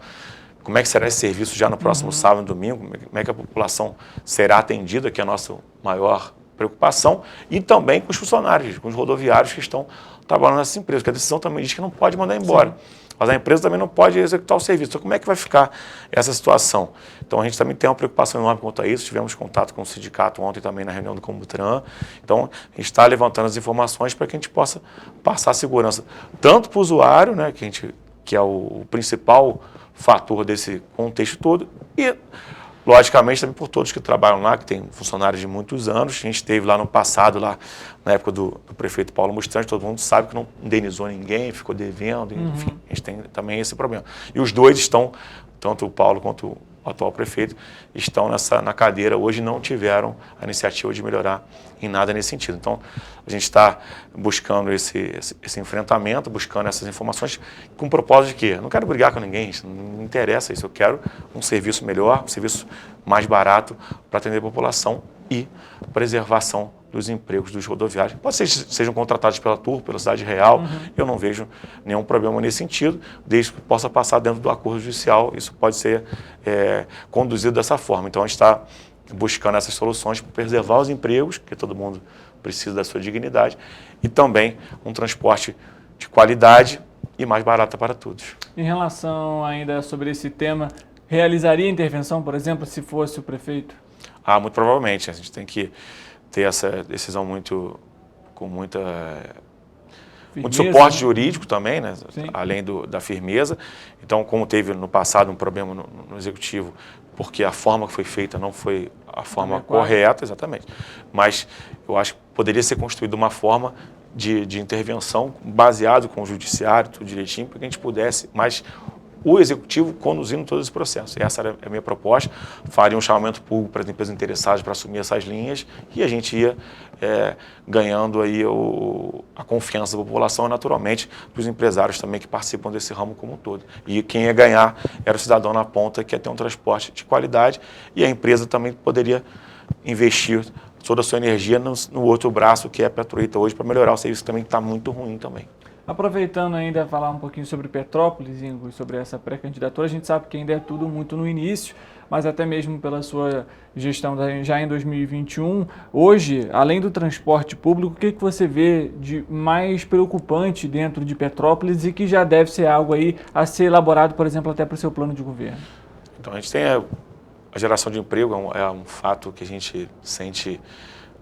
Como é que será esse serviço já no próximo sábado e domingo? Como é que a população será atendida, que é a nossa maior preocupação, e também com os funcionários, com os rodoviários que estão trabalhando nessa empresa, porque a decisão também diz que não pode mandar embora. Sim. Mas a empresa também não pode executar o serviço. Então, como é que vai ficar essa situação? Então, a gente também tem uma preocupação enorme quanto a isso. Tivemos contato com o sindicato ontem também na reunião do Comutran. Então, a gente está levantando as informações para que a gente possa passar segurança, tanto para o usuário, né, que é o principal fator desse contexto todo, e logicamente também por todos que trabalham lá, que tem funcionários de muitos anos. A gente teve lá no passado, lá na época do prefeito Paulo Mustrante, todo mundo sabe que não indenizou ninguém, ficou devendo, enfim, a gente tem também esse problema. E os dois estão, tanto o Paulo quanto o atual prefeito, estão na cadeira hoje e não tiveram a iniciativa de melhorar em nada nesse sentido. Então, a gente está buscando esse enfrentamento, buscando essas informações com o propósito de quê? Eu não quero brigar com ninguém, isso não interessa isso. Eu quero um serviço melhor, um serviço mais barato para atender a população e preservação dos empregos dos rodoviários. Pode ser que sejam contratados pela Turp, pela Cidade Real, eu não vejo nenhum problema nesse sentido, desde que possa passar dentro do acordo judicial, isso pode ser conduzido dessa forma. Então, a gente está buscando essas soluções para preservar os empregos, que todo mundo precisa da sua dignidade, e também um transporte de qualidade e mais barato para todos. Em relação ainda sobre esse tema, realizaria intervenção, por exemplo, se fosse o prefeito? Muito provavelmente. A gente tem que ter essa decisão com muito suporte jurídico também, né? Além da firmeza. Então, como teve no passado um problema no Executivo, porque a forma que foi feita não foi a forma correta, exatamente. Mas eu acho que poderia ser construída uma forma de intervenção baseado com o Judiciário, tudo direitinho, para que a gente pudesse, mas o Executivo conduzindo todo esse processo. Essa era a minha proposta. Faria um chamamento público para as empresas interessadas para assumir essas linhas e a gente ia ganhando aí a confiança da população e, naturalmente, dos empresários também que participam desse ramo como um todo. E quem ia ganhar era o cidadão na ponta, que ia ter um transporte de qualidade, e a empresa também poderia investir toda a sua energia no outro braço, que é a Petroita hoje, para melhorar o serviço que também está muito ruim também. Aproveitando ainda falar um pouquinho sobre Petrópolis, Ingo, e sobre essa pré-candidatura, a gente sabe que ainda é tudo muito no início, mas até mesmo pela sua gestão já em 2021, hoje, além do transporte público, o que você vê de mais preocupante dentro de Petrópolis e que já deve ser algo aí a ser elaborado, por exemplo, até para o seu plano de governo? Então, a gente tem a geração de emprego, é um fato que a gente sente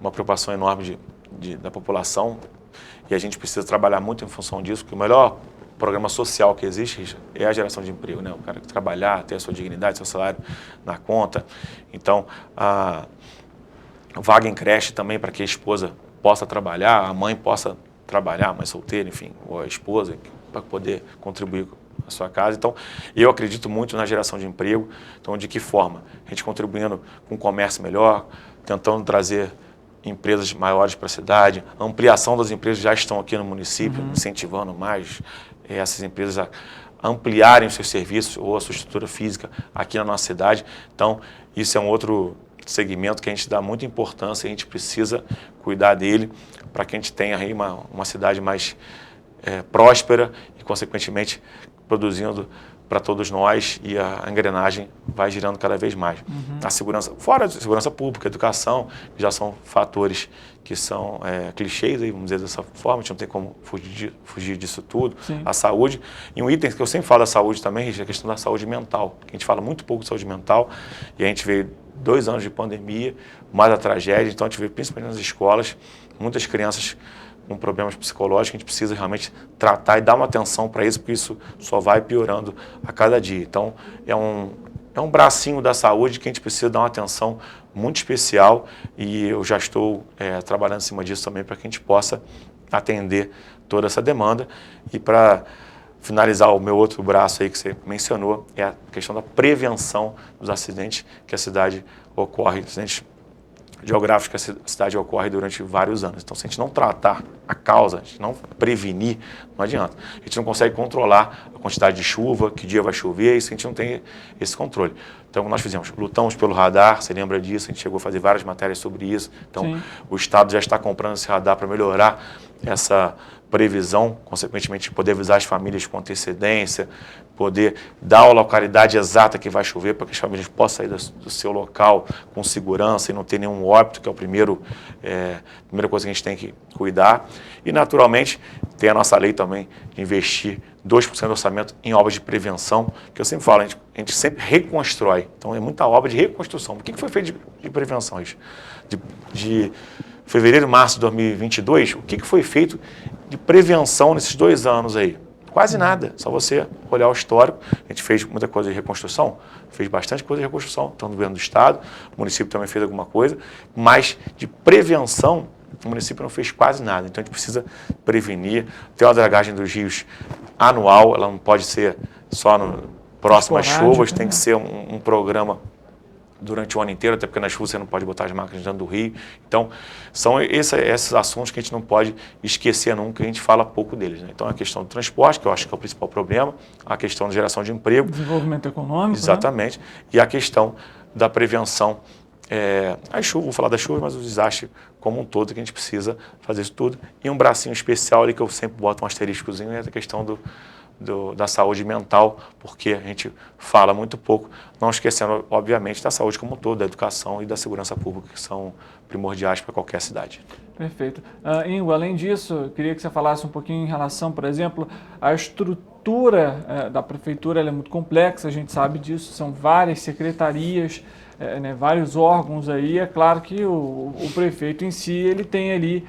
uma preocupação enorme da população. E a gente precisa trabalhar muito em função disso, porque o melhor programa social que existe é a geração de emprego, né? O cara que trabalhar, ter a sua dignidade, seu salário na conta. Então, a vaga em creche também para que a esposa possa trabalhar, a mãe possa trabalhar, a mãe solteira, enfim, ou a esposa, para poder contribuir com a sua casa. Então, eu acredito muito na geração de emprego. Então, de que forma? A gente contribuindo com um comércio melhor, tentando trazer empresas maiores para a cidade, a ampliação das empresas já estão aqui no município, incentivando mais essas empresas a ampliarem os seus serviços ou a sua estrutura física aqui na nossa cidade. Então, isso é um outro segmento que a gente dá muita importância, a gente precisa cuidar dele para que a gente tenha aí uma cidade mais próspera e, consequentemente, produzindo para todos nós, e a engrenagem vai girando cada vez mais. A segurança, fora a segurança pública, a educação, que já são fatores que são clichês, aí, vamos dizer dessa forma, a gente não tem como fugir disso tudo. Sim. A saúde, e um item que eu sempre falo da saúde também, é a questão da saúde mental, que a gente fala muito pouco de saúde mental, e a gente veio 2 anos de pandemia, mais a tragédia, então a gente vê principalmente nas escolas, muitas crianças com problemas psicológicos, a gente precisa realmente tratar e dar uma atenção para isso, porque isso só vai piorando a cada dia. Então, é um bracinho da saúde que a gente precisa dar uma atenção muito especial, e eu já estou trabalhando em cima disso também para que a gente possa atender toda essa demanda. E para finalizar, o meu outro braço aí que você mencionou é a questão da prevenção dos acidentes que a cidade ocorre, acidentes geográficos que a cidade ocorre durante vários anos. Então, se a gente não tratar a causa, a gente não prevenir, não adianta. A gente não consegue controlar a quantidade de chuva, que dia vai chover, isso a gente não tem esse controle. Então, o que nós fizemos? Lutamos pelo radar, você lembra disso, a gente chegou a fazer várias matérias sobre isso. Então, Sim. O Estado já está comprando esse radar para melhorar essa previsão, consequentemente poder avisar as famílias com antecedência, poder dar a localidade exata que vai chover para que as famílias possam sair do seu local com segurança e não ter nenhum óbito, que é a primeira coisa que a gente tem que cuidar. E, naturalmente, tem a nossa lei também de investir 2% do orçamento em obras de prevenção, que eu sempre falo, a gente sempre reconstrói. Então, é muita obra de reconstrução. O que foi feito de prevenção, isso? De fevereiro e março de 2022, o que foi feito de prevenção nesses 2 anos aí? Quase nada, só você olhar o histórico. A gente fez muita coisa de reconstrução, fez bastante coisa de reconstrução, então no governo do Estado, o município também fez alguma coisa, mas de prevenção, o município não fez quase nada. Então a gente precisa prevenir, ter uma dragagem dos rios anual, ela não pode ser só no próximas chuvas, tem que ser um programa durante o ano inteiro, até porque nas chuvas você não pode botar as máquinas dentro do rio. Então, são esses assuntos que a gente não pode esquecer nunca, a gente fala pouco deles. Né? Então, a questão do transporte, que eu acho que é o principal problema, a questão da geração de emprego. Desenvolvimento econômico. Exatamente. Né? E a questão da prevenção. As chuvas, vou falar das chuvas, mas o desastre como um todo, que a gente precisa fazer isso tudo. E um bracinho especial ali, que eu sempre boto um asteriscozinho, é a questão da saúde mental, porque a gente fala muito pouco, não esquecendo, obviamente, da saúde como um todo, da educação e da segurança pública, que são primordiais para qualquer cidade. Perfeito. Ingo, além disso, eu queria que você falasse um pouquinho em relação, por exemplo, à estrutura da prefeitura. Ela é muito complexa, a gente sabe disso, são várias secretarias, vários órgãos aí. É claro que o prefeito em si, ele tem ali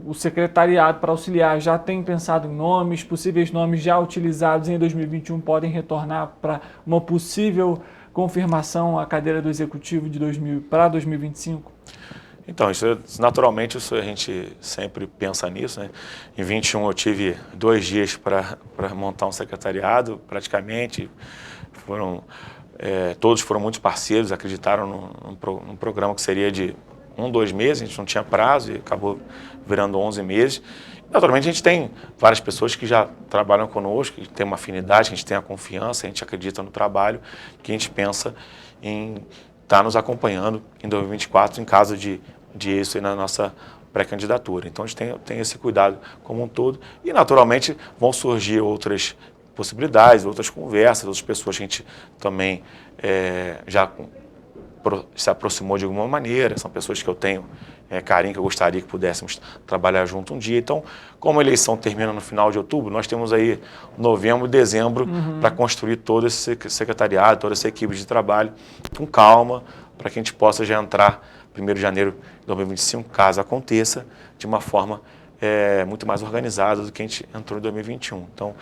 o secretariado para auxiliar. Já tem pensado em nomes, possíveis nomes já utilizados em 2021 podem retornar para uma possível confirmação à cadeira do Executivo para 2025? Então, naturalmente, a gente sempre pensa nisso. Né? Em 21 eu tive 2 dias para montar um secretariado, praticamente. Todos foram muito parceiros, acreditaram num programa que seria de 1-2 meses, a gente não tinha prazo e acabou virando 11 meses. Naturalmente, a gente tem várias pessoas que já trabalham conosco, que tem uma afinidade, que a gente tem a confiança, a gente acredita no trabalho, que a gente pensa em estar nos acompanhando em 2024, em caso de êxito na nossa pré-candidatura. Então, a gente tem esse cuidado como um todo e, naturalmente, vão surgir outras possibilidades, outras conversas, outras pessoas que a gente também já se aproximou de alguma maneira, são pessoas que eu tenho carinho, que eu gostaria que pudéssemos trabalhar junto um dia. Então, como a eleição termina no final de outubro, nós temos aí novembro e dezembro para construir todo esse secretariado, toda essa equipe de trabalho com calma, para que a gente possa já entrar 1º de janeiro de 2025, caso aconteça, de uma forma muito mais organizada do que a gente entrou em 2021. Então,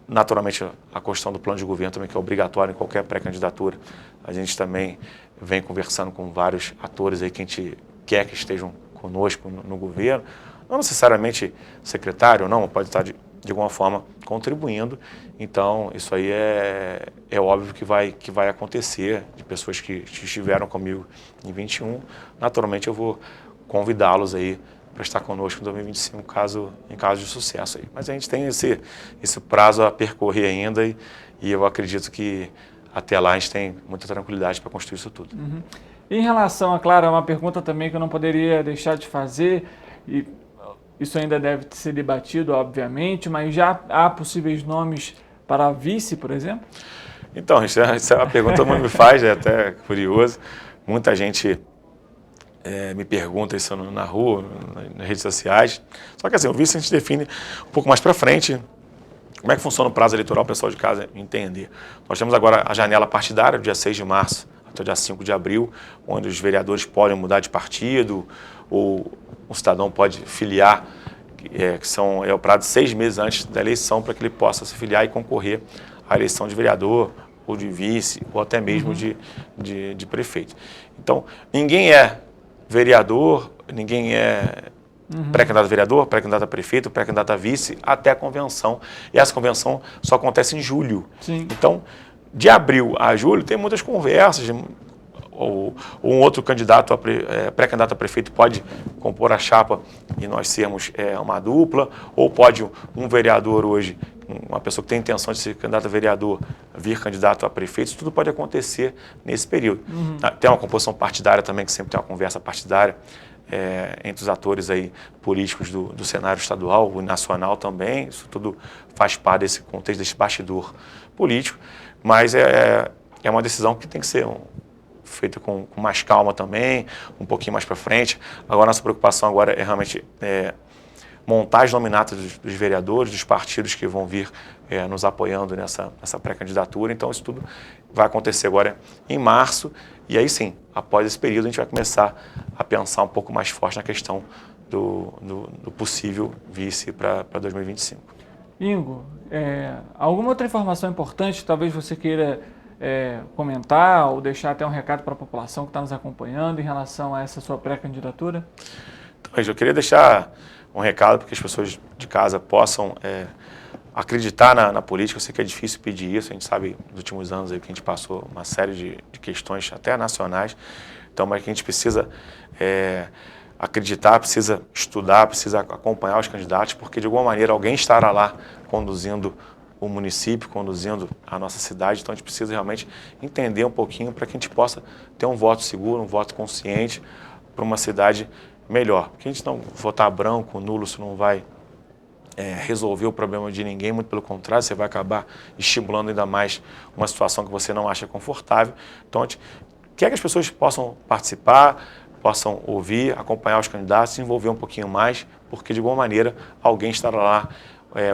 naturalmente, a questão do plano de governo também, que é obrigatório em qualquer pré-candidatura. A gente também vem conversando com vários atores aí que a gente quer que estejam conosco no governo. Não necessariamente secretário, não, pode estar de alguma forma contribuindo. Então, isso aí é óbvio que vai acontecer, de pessoas que estiveram comigo em 21. Naturalmente, eu vou convidá-los aí para estar conosco em 2025, em caso de sucesso aí. Mas a gente tem esse prazo a percorrer ainda e eu acredito que até lá a gente tem muita tranquilidade para construir isso tudo. Uhum. Em relação, claro, é uma pergunta também que eu não poderia deixar de fazer, e isso ainda deve ser debatido, obviamente, mas já há possíveis nomes para vice, por exemplo? Então, essa é uma pergunta que todo mundo me faz, é até curioso. Muita gente me pergunta isso na rua, nas redes sociais. Só que assim, o vice a gente define um pouco mais para frente. Como é que funciona o prazo eleitoral, o pessoal de casa entender. Nós temos agora a janela partidária, do dia 6 de março até o dia 5 de abril, onde os vereadores podem mudar de partido, ou o cidadão pode filiar, é o prazo de 6 meses antes da eleição, para que ele possa se filiar e concorrer à eleição de vereador, ou de vice, ou até mesmo de prefeito. Então, ninguém é vereador, ninguém é pré-candidato a vereador, pré-candidato a prefeito, pré-candidato a vice, até a convenção. E essa convenção só acontece em julho. Sim. Então, de abril a julho, tem muitas conversas, ou um outro candidato, pré-candidato a prefeito pode compor a chapa e nós sermos uma dupla, ou pode um vereador hoje, uma pessoa que tem intenção de ser candidato a vereador, vir candidato a prefeito, isso tudo pode acontecer nesse período. Tem uma composição partidária também, que sempre tem uma conversa partidária entre os atores aí políticos do cenário estadual e nacional também, isso tudo faz parte desse contexto, desse bastidor político, mas é uma decisão que tem que ser feita com mais calma também, um pouquinho mais para frente. Agora, nossa preocupação agora é realmente montar as nominatas dos vereadores, dos partidos que vão vir nos apoiando nessa pré-candidatura. Então, isso tudo vai acontecer agora em março. E aí sim, após esse período, a gente vai começar a pensar um pouco mais forte na questão do possível vice para 2025. Ingo, alguma outra informação importante, talvez você queira comentar ou deixar até um recado para a população que está nos acompanhando em relação a essa sua pré-candidatura? Então, eu queria deixar um recado para que as pessoas de casa possam acreditar na política. Eu sei que é difícil pedir isso, a gente sabe nos últimos anos aí que a gente passou uma série de questões até nacionais, então, mas que a gente precisa acreditar, precisa estudar, precisa acompanhar os candidatos, porque de alguma maneira alguém estará lá conduzindo o município, conduzindo a nossa cidade, então a gente precisa realmente entender um pouquinho para que a gente possa ter um voto seguro, um voto consciente para uma cidade melhor. Porque a gente não votar branco, nulo, isso não vai resolver o problema de ninguém, muito pelo contrário, você vai acabar estimulando ainda mais uma situação que você não acha confortável. Então a gente quer que as pessoas possam participar, possam ouvir, acompanhar os candidatos, se envolver um pouquinho mais, porque de alguma maneira alguém estará lá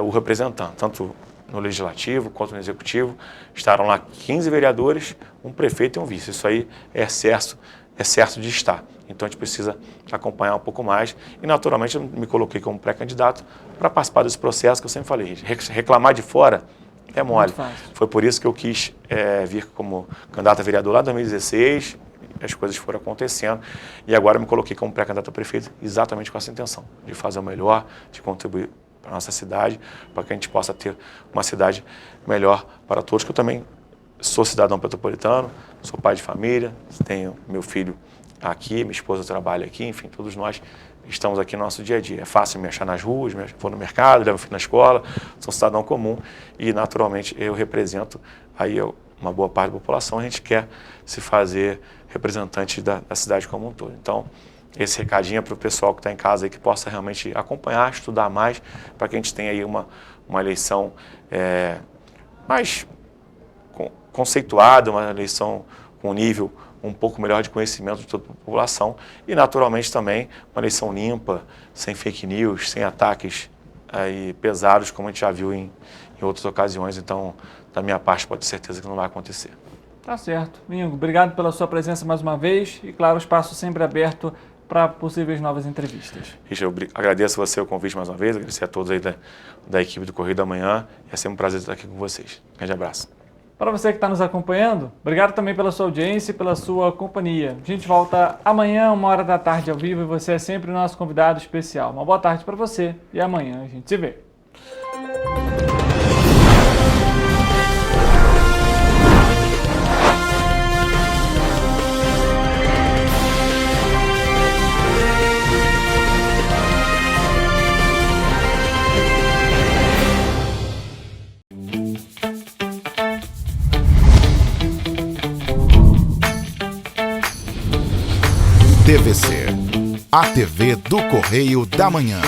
o representando, tanto no Legislativo quanto no Executivo. Estarão lá 15 vereadores, um prefeito e um vice. Isso aí é certo de estar. Então a gente precisa acompanhar um pouco mais e naturalmente eu me coloquei como pré-candidato para participar desse processo que eu sempre falei. Reclamar de fora é mole. Foi por isso que eu quis vir como candidato a vereador lá em 2016, as coisas foram acontecendo e agora eu me coloquei como pré-candidato a prefeito exatamente com essa intenção, de fazer o melhor, de contribuir para a nossa cidade, para que a gente possa ter uma cidade melhor para todos, que eu também sou cidadão petropolitano, sou pai de família, tenho meu filho aqui, minha esposa trabalha aqui, enfim, todos nós estamos aqui no nosso dia a dia. É fácil me achar nas ruas, vou no mercado, levo o filho na escola, sou um cidadão comum e naturalmente eu represento aí uma boa parte da população, a gente quer se fazer representante da cidade como um todo. Então, esse recadinho é para o pessoal que está em casa aí, que possa realmente acompanhar, estudar mais, para que a gente tenha aí uma eleição mais conceituada, uma eleição com nível um pouco melhor de conhecimento de toda a população e, naturalmente, também uma eleição limpa, sem fake news, sem ataques aí pesados, como a gente já viu em outras ocasiões. Então, da minha parte, pode ter certeza que não vai acontecer. Tá certo. Ingo, obrigado pela sua presença mais uma vez e, claro, o espaço sempre aberto para possíveis novas entrevistas. Richard, agradeço a você o convite mais uma vez, agradecer a todos aí da equipe do Correio da Manhã. É sempre um prazer estar aqui com vocês. Grande abraço. Para você que está nos acompanhando, obrigado também pela sua audiência e pela sua companhia. A gente volta amanhã, 13h ao vivo, e você é sempre o nosso convidado especial. Uma boa tarde para você e amanhã a gente se vê. TVC, a TV do Correio da Manhã.